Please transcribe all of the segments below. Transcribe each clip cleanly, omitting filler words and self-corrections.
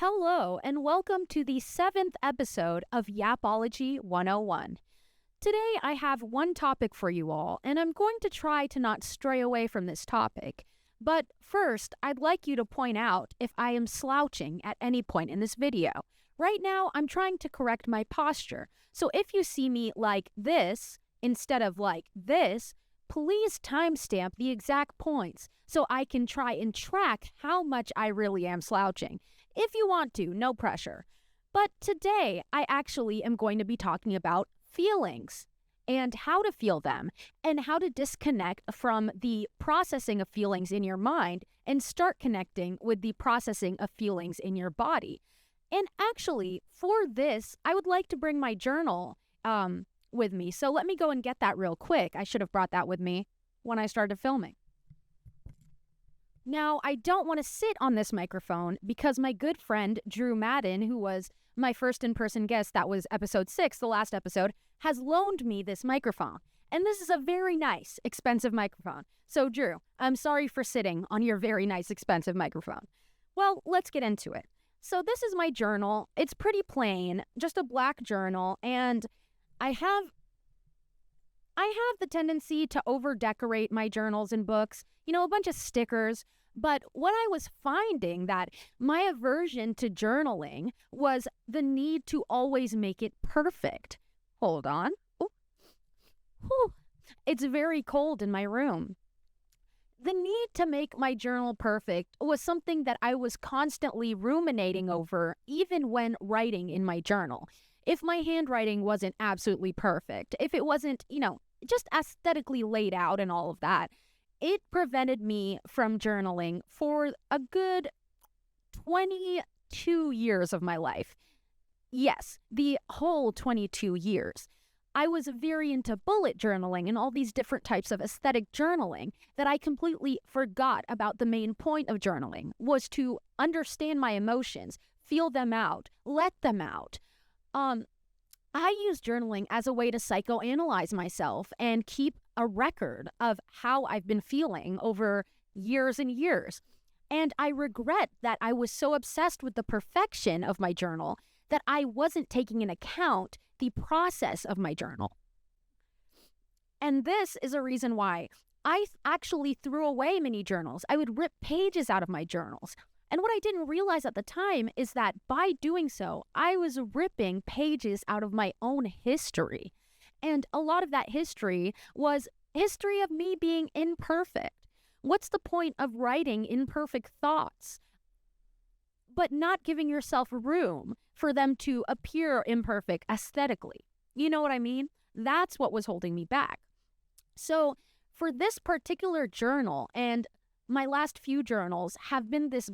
Hello, and welcome to the 7th episode of Yapology 101. Today, I have one topic for you all, and I'm going to try to not stray away from this topic. But first, I'd like you to point out if I am slouching at any point in this video. Right now, I'm trying to correct my posture, so if you see me like this instead of like this, please timestamp the exact points so I can try and track how much I really am slouching. If you want to, no pressure. But today, I actually am going to be talking about feelings and how to feel them and how to disconnect from the processing of feelings in your mind and start connecting with the processing of feelings in your body. And actually, for this, I would like to bring my journal with me. So let me go and get that real quick. I should have brought that with me when I started filming. Now, I don't want to sit on this microphone because my good friend Drew Madden, who was my first in-person guest, that was episode 6, the last episode, has loaned me this microphone. And this is a very nice, expensive microphone. So, Drew, I'm sorry for sitting on your very nice, expensive microphone. Well, let's get into it. So this is my journal. It's pretty plain, just a black journal, and I have the tendency to over-decorate my journals and books, a bunch of stickers. But what I was finding that my aversion to journaling was the need to always make it perfect. Hold on. Ooh. It's very cold in my room. The need to make my journal perfect was something that I was constantly ruminating over, even when writing in my journal. If my handwriting wasn't absolutely perfect, if it wasn't, just aesthetically laid out and all of that, it prevented me from journaling for a good 22 years of my life. Yes, the whole 22 years. I was very into bullet journaling and all these different types of aesthetic journaling that I completely forgot about the main point of journaling, was to understand my emotions, feel them out, let them out. I use journaling as a way to psychoanalyze myself and keep a record of how I've been feeling over years and years. And I regret that I was so obsessed with the perfection of my journal that I wasn't taking into account the process of my journal. And this is a reason why I actually threw away many journals. I would rip pages out of my journals. And what I didn't realize at the time is that by doing so, I was ripping pages out of my own history. And a lot of that history was history of me being imperfect. What's the point of writing imperfect thoughts, but not giving yourself room for them to appear imperfect aesthetically? You know what I mean? That's what was holding me back. So for this particular journal, and my last few journals have been this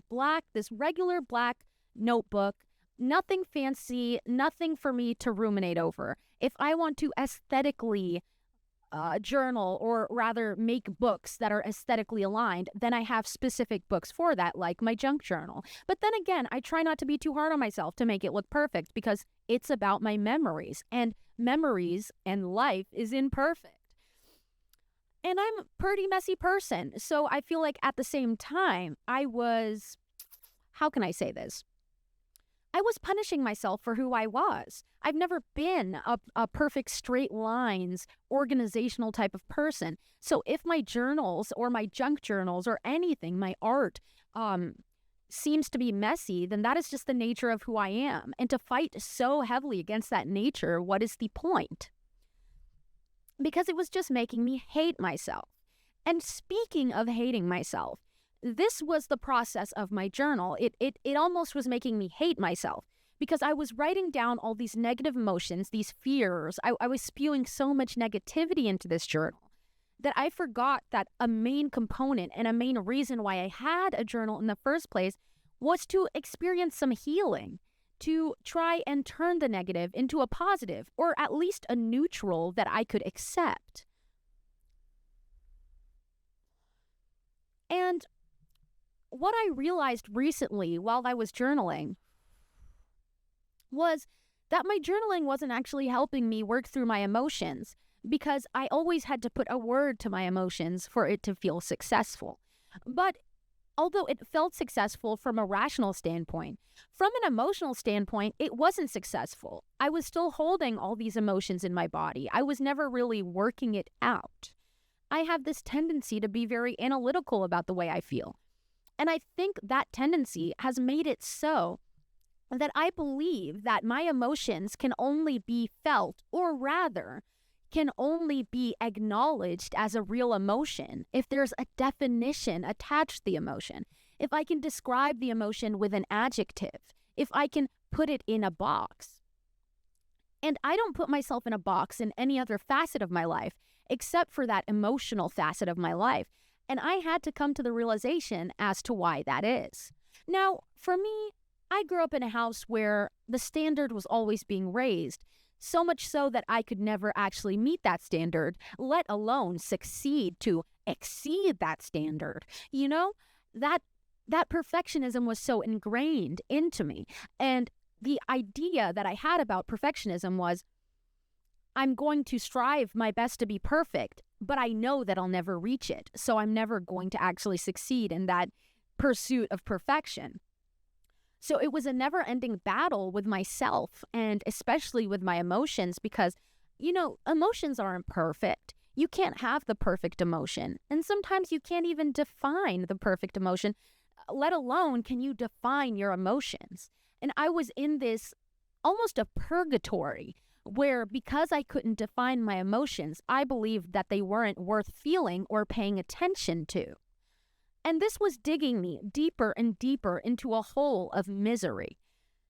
regular black notebook, nothing fancy, nothing for me to ruminate over. If I want to aesthetically journal, or rather make books that are aesthetically aligned, then I have specific books for that, like my junk journal. But then again, I try not to be too hard on myself to make it look perfect because it's about my memories, and life is imperfect. And I'm a pretty messy person, so I feel like at the same time, how can I say this? I was punishing myself for who I was. I've never been a perfect straight lines, organizational type of person. So if my journals or my junk journals or anything, my art, seems to be messy, then that is just the nature of who I am. And to fight so heavily against that nature, what is the point? Because it was just making me hate myself. And speaking of hating myself, this was the process of my journal. It almost was making me hate myself because I was writing down all these negative emotions, these fears. I was spewing so much negativity into this journal that I forgot that a main component and a main reason why I had a journal in the first place was to experience some healing, to try and turn the negative into a positive, or at least a neutral that I could accept. And what I realized recently while I was journaling was that my journaling wasn't actually helping me work through my emotions, because I always had to put a word to my emotions for it to feel successful. But although it felt successful from a rational standpoint, from an emotional standpoint, it wasn't successful. I was still holding all these emotions in my body. I was never really working it out. I have this tendency to be very analytical about the way I feel. And I think that tendency has made it so that I believe that my emotions can only be felt, or rather, can only be acknowledged as a real emotion if there's a definition attached to the emotion. If I can describe the emotion with an adjective, if I can put it in a box. And I don't put myself in a box in any other facet of my life except for that emotional facet of my life. And I had to come to the realization as to why that is. Now, for me, I grew up in a house where the standard was always being raised, so much so that I could never actually meet that standard, let alone succeed to exceed that standard. You know, that perfectionism was so ingrained into me. And the idea that I had about perfectionism was, I'm going to strive my best to be perfect, but I know that I'll never reach it. So I'm never going to actually succeed in that pursuit of perfection. So it was a never-ending battle with myself, and especially with my emotions, because, emotions aren't perfect. You can't have the perfect emotion. And sometimes you can't even define the perfect emotion, let alone can you define your emotions. And I was in this almost a purgatory where, because I couldn't define my emotions, I believed that they weren't worth feeling or paying attention to. And this was digging me deeper and deeper into a hole of misery.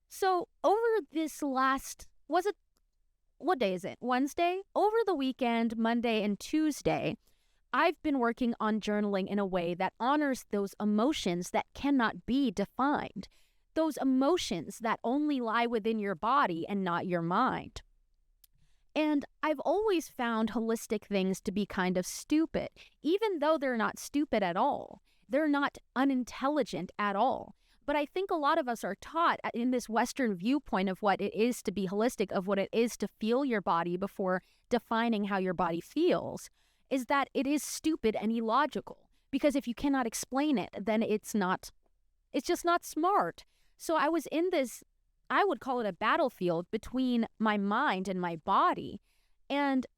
So over this what day is it? Wednesday? Over the weekend, Monday and Tuesday, I've been working on journaling in a way that honors those emotions that cannot be defined. Those emotions that only lie within your body and not your mind. And I've always found holistic things to be kind of stupid, even though they're not stupid at all. They're not unintelligent at all. But I think a lot of us are taught in this Western viewpoint of what it is to be holistic, of what it is to feel your body before defining how your body feels, is that it is stupid and illogical. Because if you cannot explain it, then it's just not smart. So I was in this, I would call it a battlefield between my mind and my body. And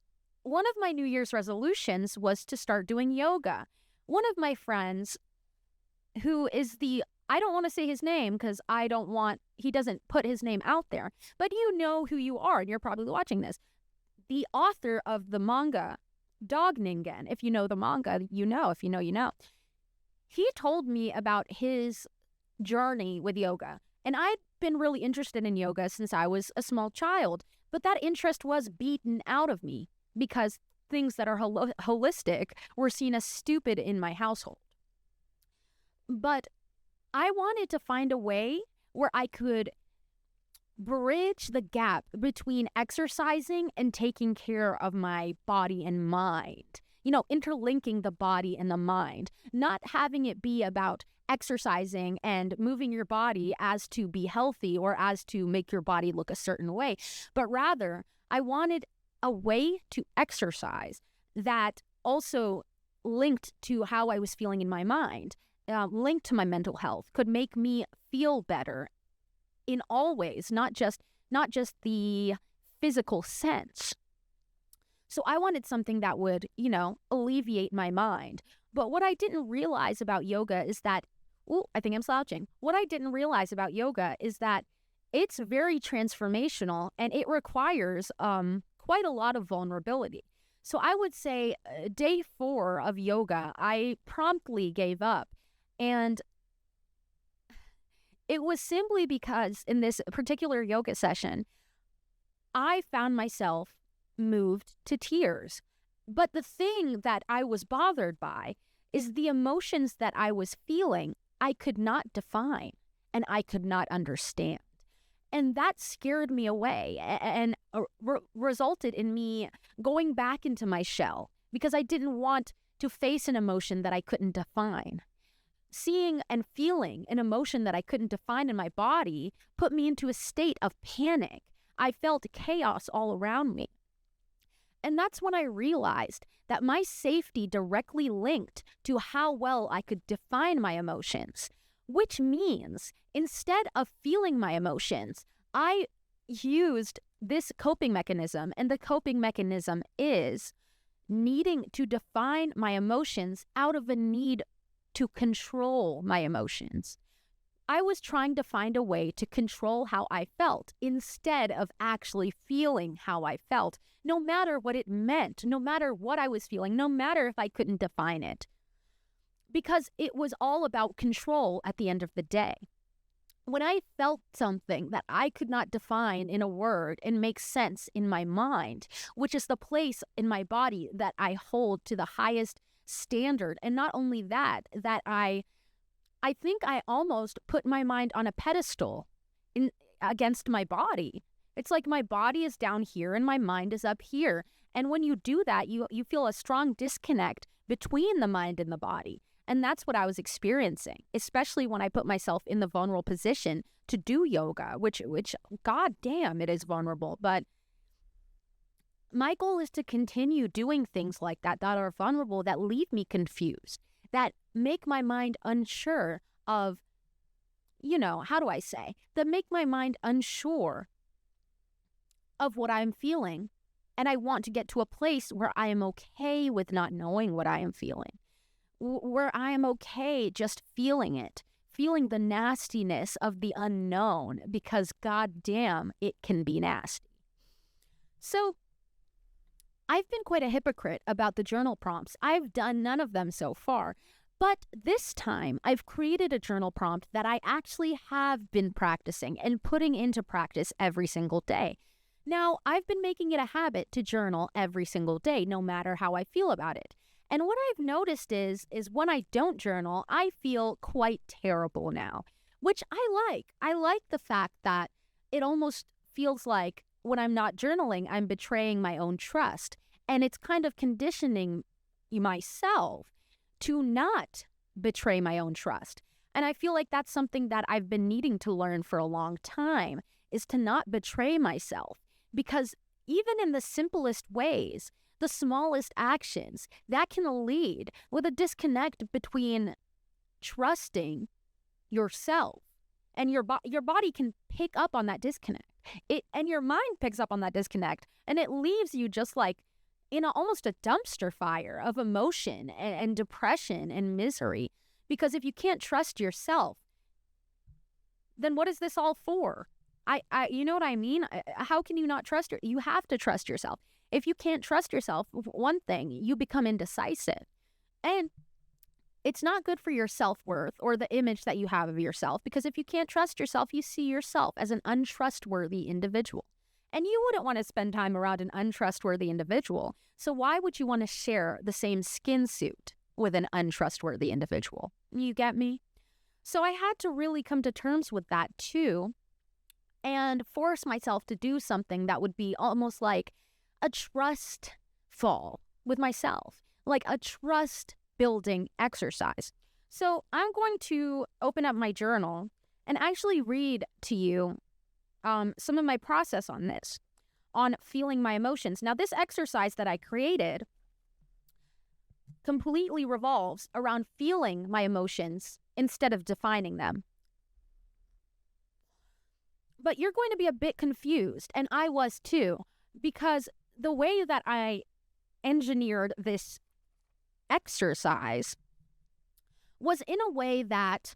one of my New Year's resolutions was to start doing yoga. One of my friends, who is I don't want to say his name because he doesn't put his name out there, but you know who you are and you're probably watching this. The author of the manga, Dog Ningen. If you know the manga, you know. If you know, you know. He told me about his journey with yoga. And I'd been really interested in yoga since I was a small child, but that interest was beaten out of me because things that are holistic were seen as stupid in my household. But I wanted to find a way where I could bridge the gap between exercising and taking care of my body and mind. Interlinking the body and the mind, not having it be about exercising and moving your body as to be healthy or as to make your body look a certain way, but rather I wanted a way to exercise that also linked to how I was feeling in my mind, linked to my mental health, could make me feel better in all ways, not just the physical sense. So I wanted something that would, alleviate my mind. But what I didn't realize about yoga is that, I think I'm slouching. What I didn't realize about yoga is that it's very transformational and it requires quite a lot of vulnerability. So I would say day 4 of yoga, I promptly gave up. And it was simply because in this particular yoga session, I found myself moved to tears. But the thing that I was bothered by is the emotions that I was feeling, I could not define and I could not understand. And that scared me away and resulted in me going back into my shell because I didn't want to face an emotion that I couldn't define. Seeing and feeling an emotion that I couldn't define in my body put me into a state of panic. I felt chaos all around me. And that's when I realized that my safety directly linked to how well I could define my emotions, which means instead of feeling my emotions, I used this coping mechanism. And the coping mechanism is needing to define my emotions out of a need to control my emotions. I was trying to find a way to control how I felt instead of actually feeling how I felt, no matter what it meant, no matter what I was feeling, no matter if I couldn't define it. Because it was all about control at the end of the day. When I felt something that I could not define in a word and make sense in my mind, which is the place in my body that I hold to the highest standard, and not only that, I think I almost put my mind on a pedestal against my body. It's like my body is down here and my mind is up here. And when you do that, you feel a strong disconnect between the mind and the body. And that's what I was experiencing, especially when I put myself in the vulnerable position to do yoga, which God damn, it is vulnerable. But my goal is to continue doing things like that are vulnerable, that leave me confused, that make my mind unsure of, how do I say, that make my mind unsure of what I'm feeling. And I want to get to a place where I am okay with not knowing what I am feeling, where I am okay just feeling it, feeling the nastiness of the unknown, because goddamn, it can be nasty. So I've been quite a hypocrite about the journal prompts. I've done none of them so far. But this time, I've created a journal prompt that I actually have been practicing and putting into practice every single day. Now, I've been making it a habit to journal every single day, no matter how I feel about it. And what I've noticed is when I don't journal, I feel quite terrible now, which I like. I like the fact that it almost feels like when I'm not journaling, I'm betraying my own trust. And it's kind of conditioning myself to not betray my own trust. And I feel like that's something that I've been needing to learn for a long time, is to not betray myself. Because even in the simplest ways, the smallest actions, that can lead with a disconnect between trusting yourself, and your body can pick up on that disconnect. And your mind picks up on that disconnect, and it leaves you just like in almost a dumpster fire of emotion and depression and misery. Because if you can't trust yourself, then what is this all for? You know what I mean? How can you not trust you have to trust yourself. If you can't trust yourself, one thing, you become indecisive. And it's not good for your self-worth or the image that you have of yourself, because if you can't trust yourself, you see yourself as an untrustworthy individual. And you wouldn't want to spend time around an untrustworthy individual. So why would you want to share the same skin suit with an untrustworthy individual? You get me? So I had to really come to terms with that too, and force myself to do something that would be almost like a trust fall with myself, like a trust building exercise. So I'm going to open up my journal and actually read to you some of my process on this, on feeling my emotions. Now, this exercise that I created completely revolves around feeling my emotions instead of defining them. But you're going to be a bit confused, and I was too, because the way that I engineered this exercise was in a way that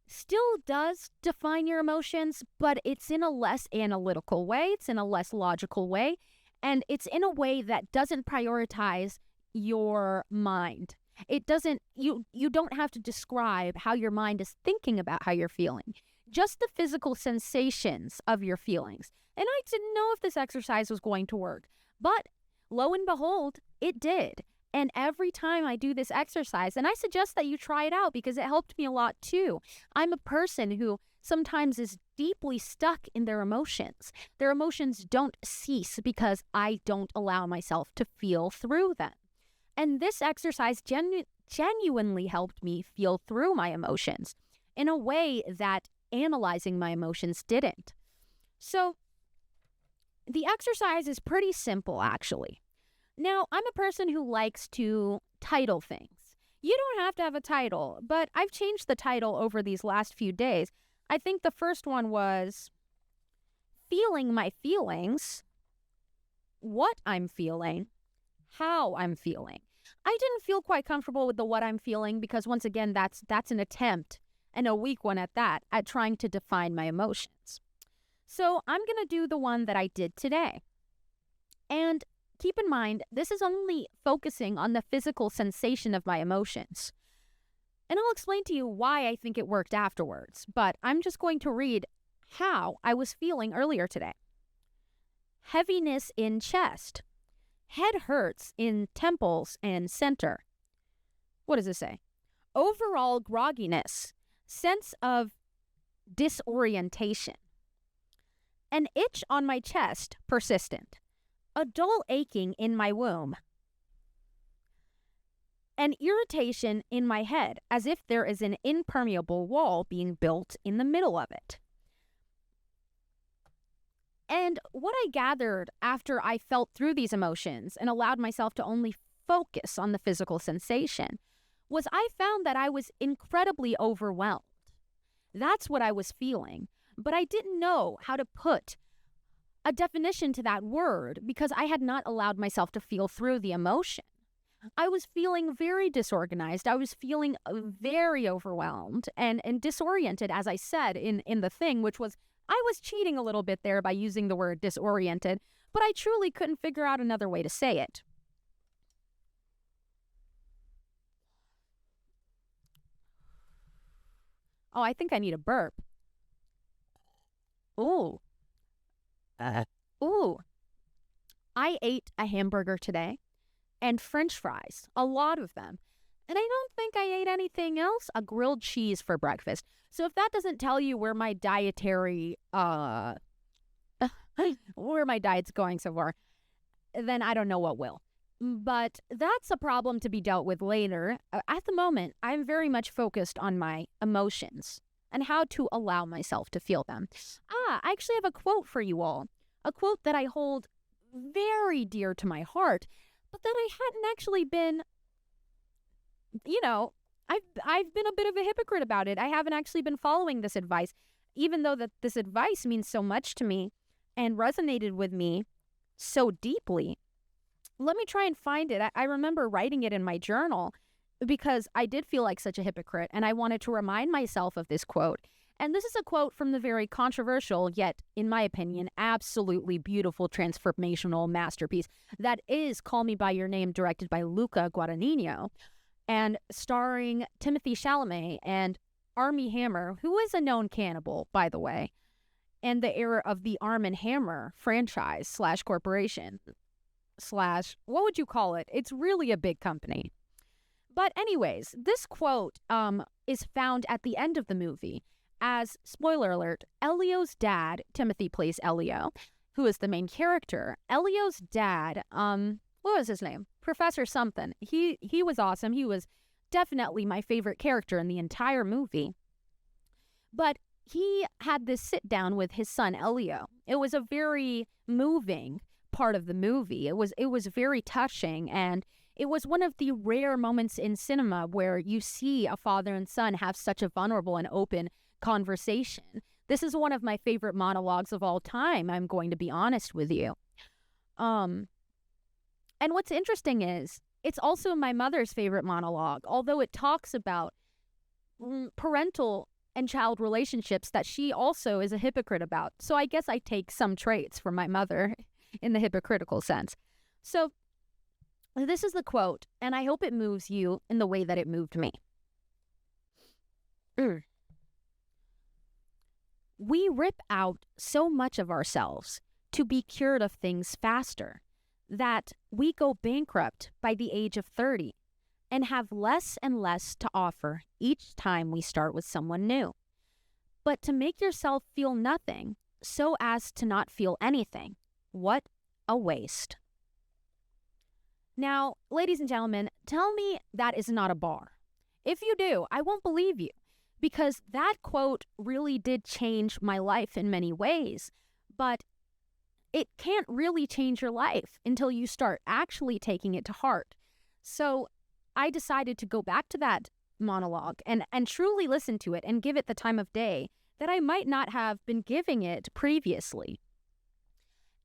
still does define your emotions, but it's in a less analytical way, it's in a less logical way, and it's in a way that doesn't prioritize your mind. It doesn't, you don't have to describe how your mind is thinking about how you're feeling, just the physical sensations of your feelings. And I didn't know if this exercise was going to work, but lo and behold, it did. And every time I do this exercise, and I suggest that you try it out because it helped me a lot too. I'm a person who sometimes is deeply stuck in their emotions. Their emotions don't cease because I don't allow myself to feel through them. And this exercise genuinely helped me feel through my emotions in a way that analyzing my emotions didn't. So The exercise is pretty simple, actually. Now, I'm a person who likes to title things. You don't have to have a title, but I've changed the title over these last few days. I think the first one was Feeling My Feelings, What I'm Feeling, How I'm Feeling. I didn't feel quite comfortable with the what I'm feeling because, once again, that's an attempt, and a weak one at that, at trying to define my emotions. So I'm going to do the one that I did today. And keep in mind, this is only focusing on the physical sensation of my emotions. And I'll explain to you why I think it worked afterwards, but I'm just going to read how I was feeling earlier today. Heaviness in chest. Head hurts in temples and center. What does this say? Overall grogginess. Sense of disorientation. An itch on my chest, persistent. A dull aching in my womb. An irritation in my head, as if there is an impermeable wall being built in the middle of it. And what I gathered after I felt through these emotions and allowed myself to only focus on the physical sensation was I found that I was incredibly overwhelmed. That's what I was feeling, but I didn't know how to put a definition to that word because I had not allowed myself to feel through the emotion. I was feeling very disorganized. I was feeling very overwhelmed and disoriented, as I said in the thing, which was, I was cheating a little bit there by using the word disoriented, but I truly couldn't figure out another way to say it. Oh, I think I need a burp. Ooh. Ooh. I ate a hamburger today and French fries, a lot of them. And I don't think I ate anything else, a grilled cheese for breakfast. So if that doesn't tell you where my dietary, where my diet's going so far, then I don't know what will. But that's a problem to be dealt with later. At the moment, I'm very much focused on my emotions and how to allow myself to feel them. I actually have a quote for you all. A quote that I hold very dear to my heart, but that I hadn't actually been, I've been a bit of a hypocrite about it. I haven't actually been following this advice, even though that this advice means so much to me and resonated with me so deeply. Let me try and find it. I remember writing it in my journal because I did feel like such a hypocrite, and I wanted to remind myself of this quote. And this is a quote from the very controversial, yet, in my opinion, absolutely beautiful transformational masterpiece that is Call Me By Your Name, directed by Luca Guadagnino, and starring Timothée Chalamet and Armie Hammer, who is a known cannibal, by the way, and the era of the Arm & Hammer franchise / corporation / what would you call it? It's really a big company. But anyways, this quote is found at the end of the movie as, spoiler alert, Elio's dad, Timothy plays Elio, who is the main character. Elio's dad, what was his name? Professor something. He was awesome. He was definitely my favorite character in the entire movie. But he had this sit down with his son Elio. It was a very moving part of the movie. It was very touching, and it was one of the rare moments in cinema where you see a father and son have such a vulnerable and open conversation. This is one of my favorite monologues of all time, I'm going to be honest with you. And what's interesting is it's also my mother's favorite monologue, although it talks about parental and child relationships that she also is a hypocrite about. So I guess I take some traits from my mother in the hypocritical sense. So this is the quote, and I hope it moves you in the way that it moved me. We rip out so much of ourselves to be cured of things faster that we go bankrupt by the age of 30 and have less and less to offer each time we start with someone new. But to make yourself feel nothing so as to not feel anything, what a waste. Now, ladies and gentlemen, tell me that is not a bar. If you do, I won't believe you, because that quote really did change my life in many ways. But it can't really change your life until you start actually taking it to heart. So I decided to go back to that monologue and truly listen to it and give it the time of day that I might not have been giving it previously.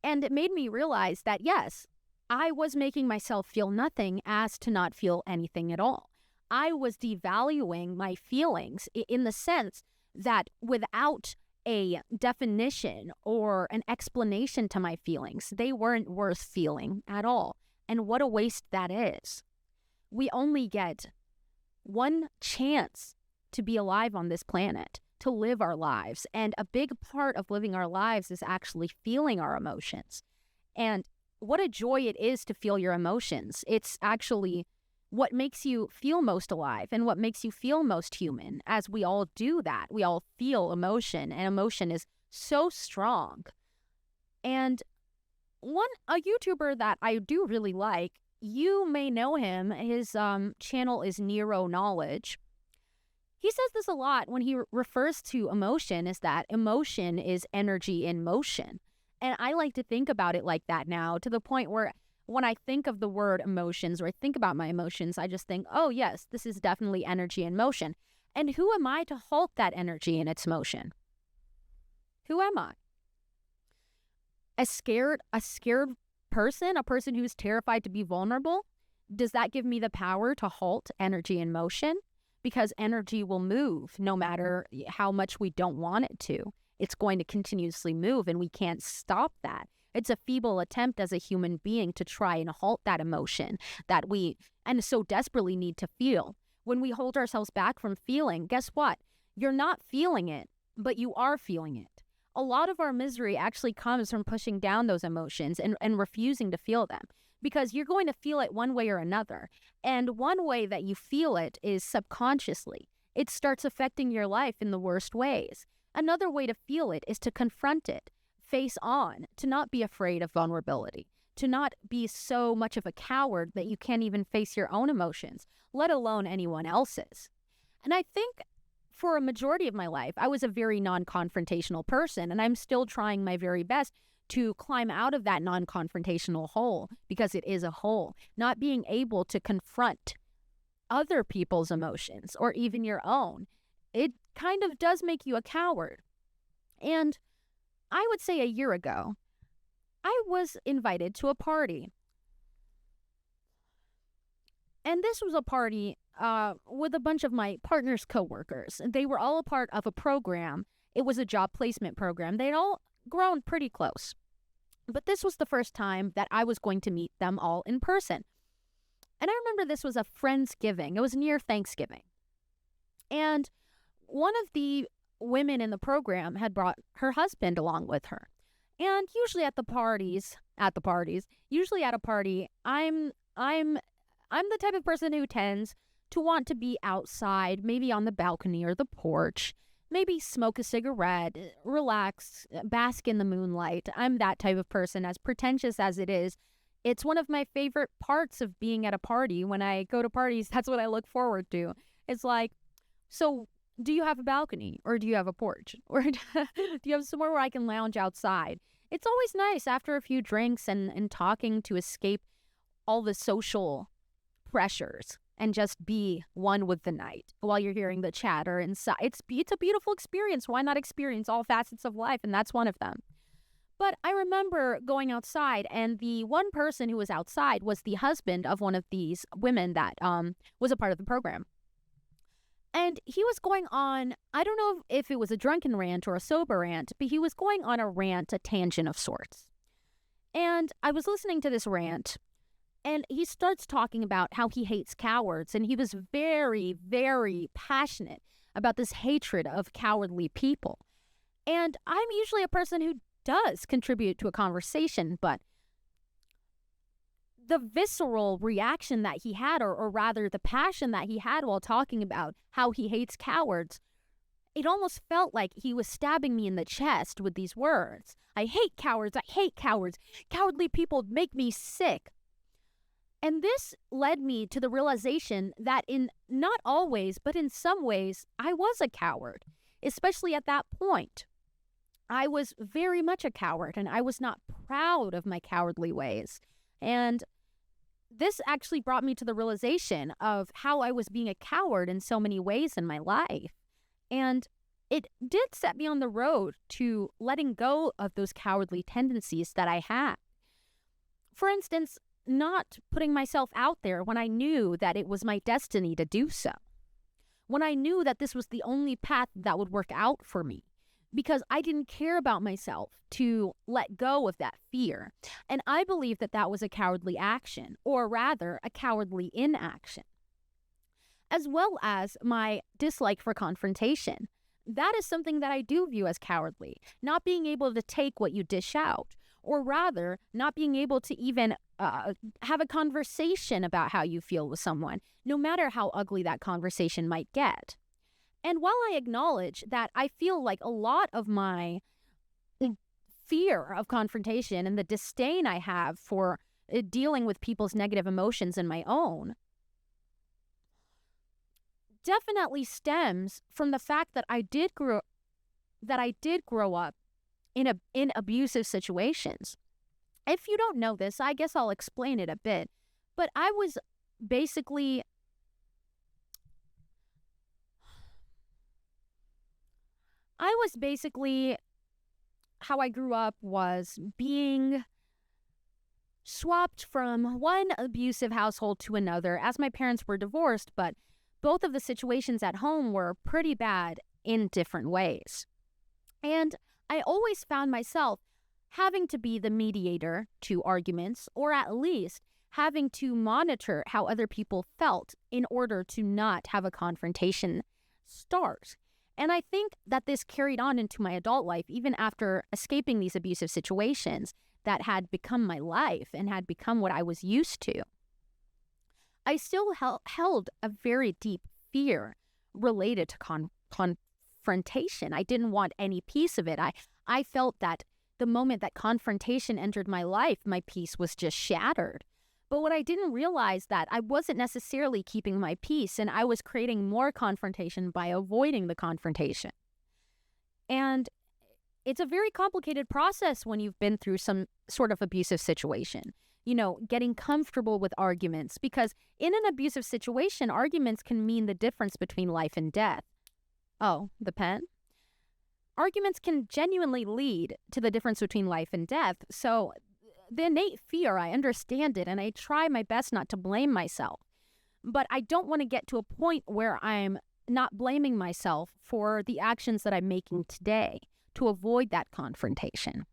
And it made me realize that, yes, I was making myself feel nothing as to not feel anything at all. I was devaluing my feelings in the sense that without a definition or an explanation to my feelings, they weren't worth feeling at all. And what a waste that is. We only get one chance to be alive on this planet, to live our lives. And a big part of living our lives is actually feeling our emotions. And what a joy it is to feel your emotions. It's actually what makes you feel most alive and what makes you feel most human, as we all do that. We all feel emotion, and emotion is so strong. And a YouTuber that I do really like, you may know him. His channel is Nero Knowledge. He says this a lot when he refers to emotion, is that emotion is energy in motion. And I like to think about it like that now, to the point where when I think of the word emotions or I think about my emotions, I just think, oh yes, this is definitely energy in motion. And who am I to halt that energy in its motion? Who am I? A scared person, a person who's terrified to be vulnerable? Does that give me the power to halt energy in motion? Because energy will move no matter how much we don't want it to. It's going to continuously move, and we can't stop that. It's a feeble attempt as a human being to try and halt that emotion that we and so desperately need to feel. When we hold ourselves back from feeling, guess what? You're not feeling it, but you are feeling it. A lot of our misery actually comes from pushing down those emotions and refusing to feel them, because you're going to feel it one way or another. And one way that you feel it is subconsciously. It starts affecting your life in the worst ways. Another way to feel it is to confront it, face on, to not be afraid of vulnerability, to not be so much of a coward that you can't even face your own emotions, let alone anyone else's. And I think for a majority of my life, I was a very non-confrontational person, and I'm still trying my very best to climb out of that non-confrontational hole, because it is a hole. Not being able to confront other people's emotions or even your own, it kind of does make you a coward. And I would say a year ago, I was invited to a party. And this was a party with a bunch of my partner's coworkers. They were all a part of a program. It was a job placement program. They'd all grown pretty close. But this was the first time that I was going to meet them all in person. And I remember this was a Friendsgiving. It was near Thanksgiving. And one of the women in the program had brought her husband along with her. And usually at a party, I'm the type of person who tends to want to be outside, maybe on the balcony or the porch, maybe smoke a cigarette, relax, bask in the moonlight. I'm that type of person, as pretentious as it is. It's one of my favorite parts of being at a party. When I go to parties, that's what I look forward to. It's like, so do you have a balcony, or do you have a porch, or do you have somewhere where I can lounge outside? It's always nice after a few drinks and talking to escape all the social pressures and just be one with the night while you're hearing the chatter inside. It's a beautiful experience. Why not experience all facets of life? And that's one of them. But I remember going outside, and the one person who was outside was the husband of one of these women that was a part of the program. And he was going on, I don't know if it was a drunken rant or a sober rant, but he was going on a tangent of sorts. And I was listening to this rant, and he starts talking about how he hates cowards. And he was very, very passionate about this hatred of cowardly people. And I'm usually a person who does contribute to a conversation, but the visceral reaction that he had, or rather the passion that he had while talking about how he hates cowards, it almost felt like he was stabbing me in the chest with these words. I hate cowards. I hate cowards. Cowardly people make me sick. And this led me to the realization that in not always, but in some ways, I was a coward, especially at that point. I was very much a coward, and I was not proud of my cowardly ways. And this actually brought me to the realization of how I was being a coward in so many ways in my life. And it did set me on the road to letting go of those cowardly tendencies that I had. For instance, not putting myself out there when I knew that it was my destiny to do so. When I knew that this was the only path that would work out for me. Because I didn't care about myself to let go of that fear. And I believe that that was a cowardly action, or rather, a cowardly inaction. As well as my dislike for confrontation. That is something that I do view as cowardly. Not being able to take what you dish out, or rather, not being able to even have a conversation about how you feel with someone, no matter how ugly that conversation might get. And while I acknowledge that I feel like a lot of my fear of confrontation and the disdain I have for dealing with people's negative emotions and my own definitely stems from the fact that I did grow up in abusive situations. If you don't know this, I guess I'll explain it a bit. But I was basically how I grew up was being swapped from one abusive household to another as my parents were divorced, but both of the situations at home were pretty bad in different ways. And I always found myself having to be the mediator to arguments, or at least having to monitor how other people felt in order to not have a confrontation start. And I think that this carried on into my adult life, even after escaping these abusive situations that had become my life and had become what I was used to. I still held a very deep fear related to confrontation. I didn't want any piece of it. I felt that the moment that confrontation entered my life, my peace was just shattered. But what I didn't realize that I wasn't necessarily keeping my peace, and I was creating more confrontation by avoiding the confrontation. And it's a very complicated process when you've been through some sort of abusive situation. You know, getting comfortable with arguments, because in an abusive situation, arguments can mean the difference between life and death. Oh, the pen? Arguments can genuinely lead to the difference between life and death. So the innate fear, I understand it, and I try my best not to blame myself. But I don't want to get to a point where I'm not blaming myself for the actions that I'm making today to avoid that confrontation.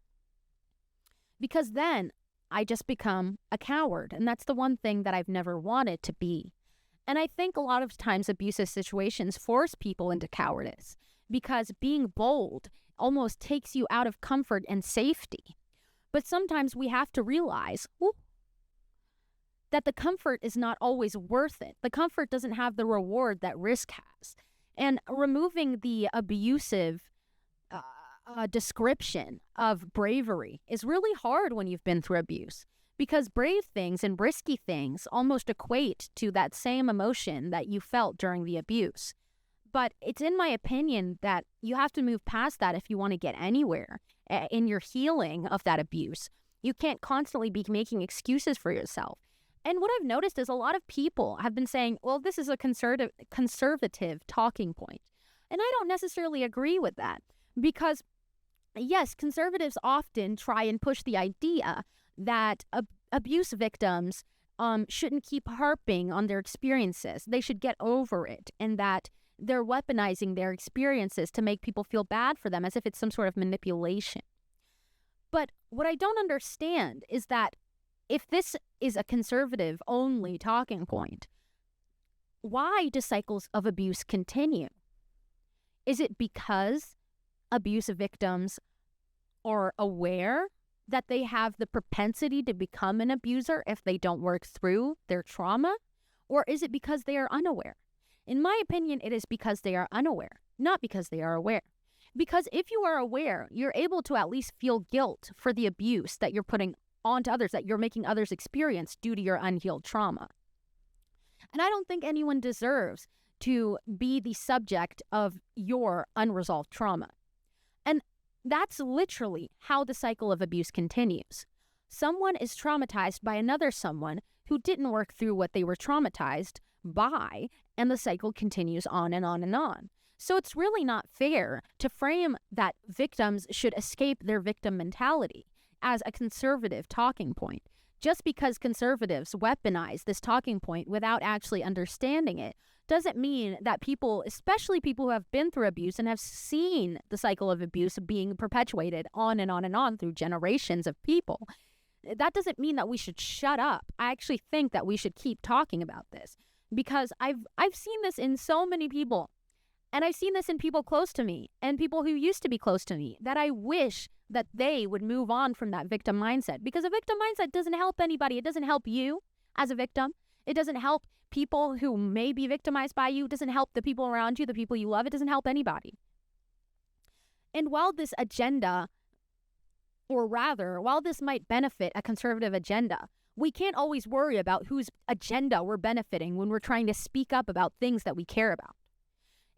Because then I just become a coward, and that's the one thing that I've never wanted to be. And I think a lot of times abusive situations force people into cowardice, because being bold almost takes you out of comfort and safety. But sometimes we have to realize that the comfort is not always worth it. The comfort doesn't have the reward that risk has. And removing the abusive description of bravery is really hard when you've been through abuse, because brave things and risky things almost equate to that same emotion that you felt during the abuse. But it's in my opinion that you have to move past that if you want to get anywhere in your healing of that abuse. You can't constantly be making excuses for yourself. And what I've noticed is a lot of people have been saying, well, this is a conservative talking point. And I don't necessarily agree with that, because yes, conservatives often try and push the idea that abuse victims shouldn't keep harping on their experiences. They should get over it, and that they're weaponizing their experiences to make people feel bad for them, as if it's some sort of manipulation. But what I don't understand is that if this is a conservative-only talking point, why do cycles of abuse continue? Is it because abuse victims are aware that they have the propensity to become an abuser if they don't work through their trauma? Or is it because they are unaware? In my opinion, it is because they are unaware, not because they are aware. Because if you are aware, you're able to at least feel guilt for the abuse that you're putting onto others, that you're making others experience due to your unhealed trauma. And I don't think anyone deserves to be the subject of your unresolved trauma. And That's literally how the cycle of abuse continues. Someone is traumatized by another someone who didn't work through what they were traumatized by, and the cycle continues on and on and on. So it's really not fair to frame that victims should escape their victim mentality as a conservative talking point. Just because conservatives weaponize this talking point without actually understanding it doesn't mean that people, especially people who have been through abuse and have seen the cycle of abuse being perpetuated on and on and on through generations of people, that doesn't mean that we should shut up. I actually think that we should keep talking about this, because I've seen this in so many people, and I've seen this in people close to me and people who used to be close to me, that I wish that they would move on from that victim mindset, because a victim mindset doesn't help anybody. It doesn't help you as a victim. It doesn't help people who may be victimized by you. It doesn't help the people around you, the people you love. It doesn't help anybody. And while this agenda, or rather, while this might benefit a conservative agenda, we can't always worry about whose agenda we're benefiting when we're trying to speak up about things that we care about.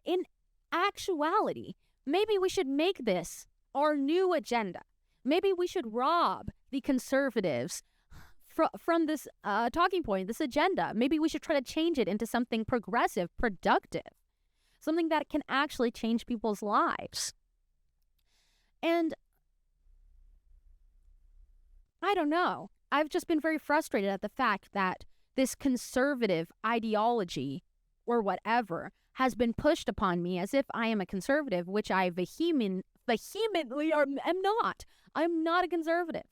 In actuality, maybe we should make this our new agenda. Maybe we should rob the conservatives from this talking point, this agenda. Maybe we should try to change it into something progressive, productive, something that can actually change people's lives. And I don't know. I've just been very frustrated at the fact that this conservative ideology or whatever has been pushed upon me as if I am a conservative, which I vehemently am not. I'm not a conservative.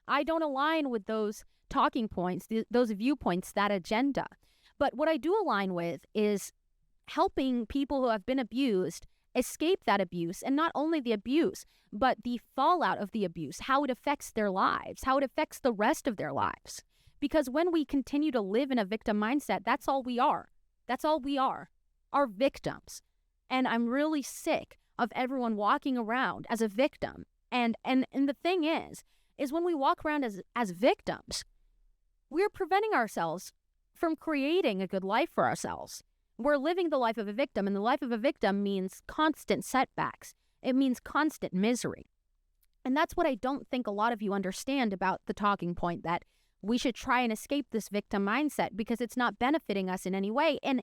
I don't align with those talking points, those viewpoints, that agenda. But what I do align with is helping people who have been abused escape that abuse, and not only the abuse, but the fallout of the abuse, how it affects their lives, how it affects the rest of their lives. Because when we continue to live in a victim mindset, that's all we are. That's all we are victims. And I'm really sick of everyone walking around as a victim. And the thing is when we walk around as victims, we're preventing ourselves from creating a good life for ourselves. We're living the life of a victim, and the life of a victim means constant setbacks. It means constant misery. And that's what I don't think a lot of you understand about the talking point, that we should try and escape this victim mindset because it's not benefiting us in any way. And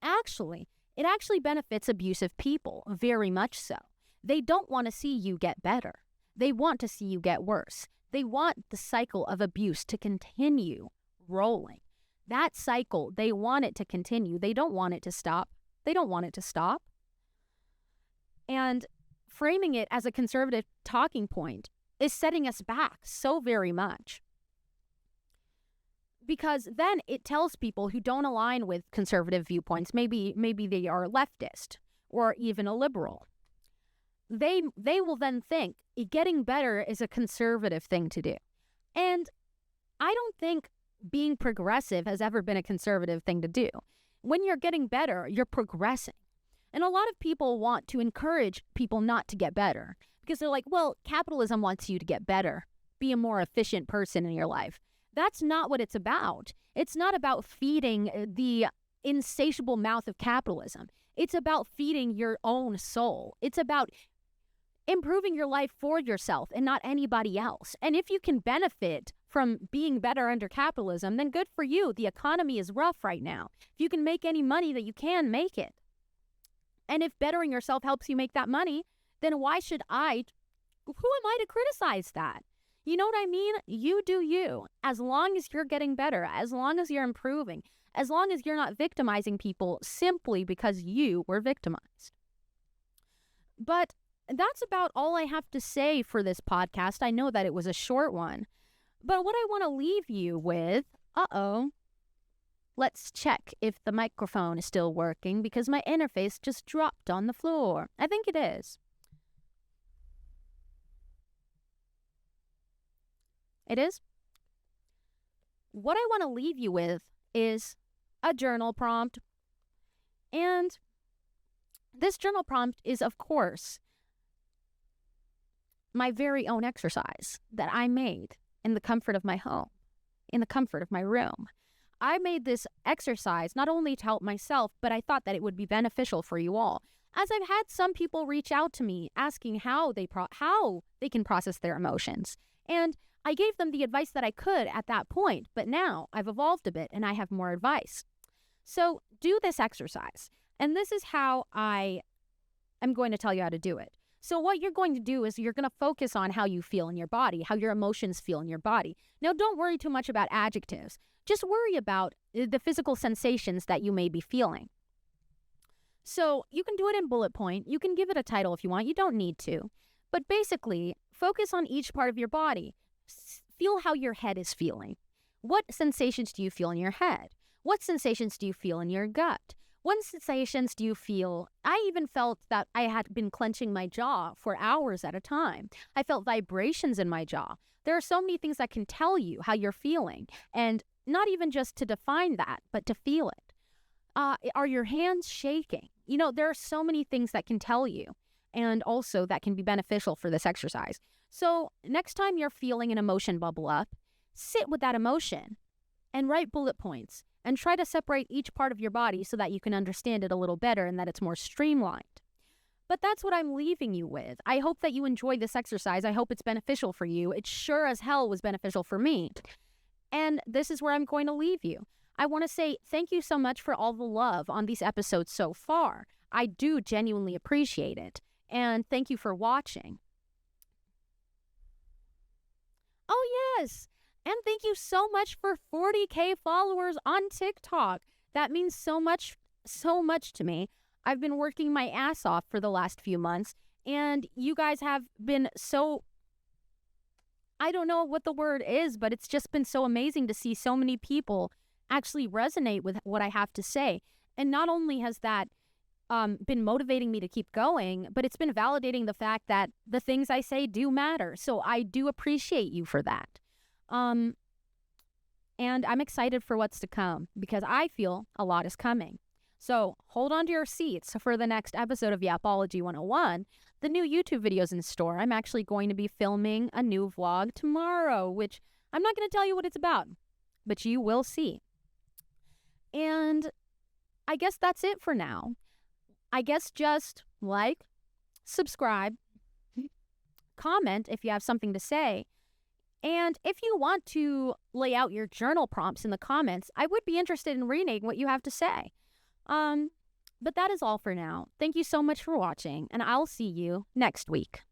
actually, it actually benefits abusive people, very much so. They don't want to see you get better. They want to see you get worse. They want the cycle of abuse to continue rolling. That cycle, they want it to continue. They don't want it to stop. They don't want it to stop. And framing it as a conservative talking point is setting us back so very much. Because then it tells people who don't align with conservative viewpoints, maybe they are leftist or even a liberal, they will then think getting better is a conservative thing to do. And I don't think being progressive has ever been a conservative thing to do. When you're getting better, you're progressing. And a lot of people want to encourage people not to get better because they're like, well, capitalism wants you to get better, be a more efficient person in your life. That's not what it's about. It's not about feeding the insatiable mouth of capitalism. It's about feeding your own soul. It's about improving your life for yourself and not anybody else. And if you can benefit from being better under capitalism, then good for you. The economy is rough right now. If you can make any money that you can, make it. And if bettering yourself helps you make that money, then who am I to criticize that? You know what I mean? You do you. As long as you're getting better, as long as you're improving, as long as you're not victimizing people simply because you were victimized. But that's about all I have to say for this podcast. I know that it was a short one. But what I want to leave you with, let's check if the microphone is still working because my interface just dropped on the floor. I think it is. It is? What I want to leave you with is a journal prompt. And this journal prompt is, of course, my very own exercise that I made in the comfort of my home, in the comfort of my room. I made this exercise not only to help myself, but I thought that it would be beneficial for you all. as I've had some people reach out to me asking how they can process their emotions. And I gave them the advice that I could at that point, but now I've evolved a bit and I have more advice. So do this exercise. And this is how I am going to tell you how to do it. So what you're going to do is you're going to focus on how you feel in your body, how your emotions feel in your body. Now, don't worry too much about adjectives. Just worry about the physical sensations that you may be feeling. So you can do it in bullet point. You can give it a title if you want. You don't need to. But basically, focus on each part of your body. Feel how your head is feeling. What sensations do you feel in your head? What sensations do you feel in your gut? What sensations do you feel? I even felt that I had been clenching my jaw for hours at a time. I felt vibrations in my jaw. There are so many things that can tell you how you're feeling, and not even just to define that, but to feel it. Are your hands shaking? There are so many things that can tell you, and also that can be beneficial for this exercise. So next time you're feeling an emotion bubble up, sit with that emotion and write bullet points and try to separate each part of your body so that you can understand it a little better and that it's more streamlined. But that's what I'm leaving you with. I hope that you enjoy this exercise. I hope it's beneficial for you. It sure as hell was beneficial for me. And this is where I'm going to leave you. I want to say thank you so much for all the love on these episodes so far. I do genuinely appreciate it. And thank you for watching. Oh, yes. And thank you so much for 40K followers on TikTok. That means so much to me. I've been working my ass off for the last few months, and you guys have been so, I don't know what the word is, but it's just been so amazing to see so many people actually resonate with what I have to say. And not only has that been motivating me to keep going, but it's been validating the fact that the things I say do matter. So I do appreciate you for that. And I'm excited for what's to come because I feel a lot is coming. So hold on to your seats for the next episode of Yapology 101. The new YouTube video's in store. I'm actually going to be filming a new vlog tomorrow, which I'm not going to tell you what it's about, but you will see. And I guess that's it for now. I guess just like, subscribe, comment if you have something to say. And if you want to lay out your journal prompts in the comments, I would be interested in reading what you have to say. But that is all for now. Thank you so much for watching, and I'll see you next week.